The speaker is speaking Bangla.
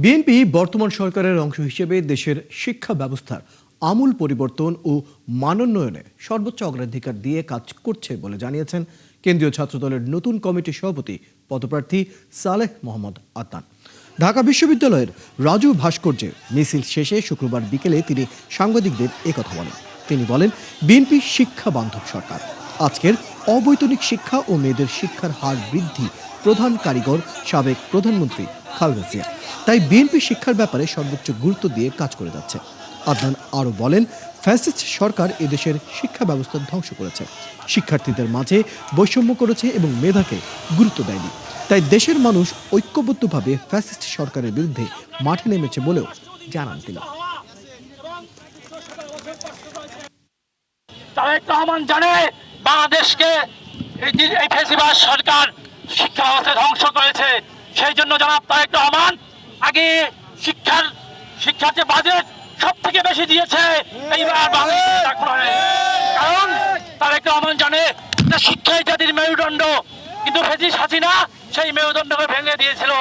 বিএনপি বর্তমান সরকারের অংশ হিসেবে দেশের শিক্ষা ব্যবস্থার আমূল পরিবর্তন ও মানোন্নয়নে সর্বোচ্চ অগ্রাধিকার দিয়ে কাজ করছে বলে জানিয়েছেন কেন্দ্রীয় ছাত্রদলের নতুন কমিটির সভাপতি পদপ্রার্থী সালেহ মোহাম্মদ আদনান। ঢাকা বিশ্ববিদ্যালয়ের রাজু ভাস্কর্যে মিছিল শেষে শুক্রবার বিকেলে তিনি সাংবাদিকদের একথা বলেন। তিনি বলেন, বিএনপি শিক্ষা বান্ধব সরকার। আজকের অবৈতনিক শিক্ষা ও মেয়েদের শিক্ষার হার বৃদ্ধি প্রধান কারিগর সাবেক প্রধানমন্ত্রী খালেদা জিয়া। তাই বিএনপি শিক্ষার ব্যাপারে সর্বোচ্চ গুরুত্ব দিয়ে কাজ করে যাচ্ছে। আদনান আরও বলেন, ফ্যাসিস্ট সরকার এদেশের শিক্ষা ব্যবস্থা ধ্বংস করেছে, শিক্ষার্থীদের মাঝে বৈষম্য করেছে এবং মেধাকে গুরুত্ব দেয়নি। তাই দেশের মানুষ ঐক্যবদ্ধভাবে ফ্যাসিস্ট সরকারের বিরুদ্ধে মাঠে নেমেছে বলেও জানান তিনি। তারেক রহমান জানে বাংলাদেশকে এই ফ্যাসিবাদ সরকার শিক্ষা ব্যবস্থা ধ্বংস করেছে। সেই জন্য জনাব তারেক রহমান আগে শিক্ষার যে বাজেট সব থেকে বেশি দিয়েছে এইবার বাংলাদেশের। কারণ তারেক রহমান জানে শিক্ষাই জাতির মেরুদণ্ড, কিন্তু ফ্যাসিস্ট হাসিনা সেই মেরুদণ্ডকে ভেঙে দিয়েছিল।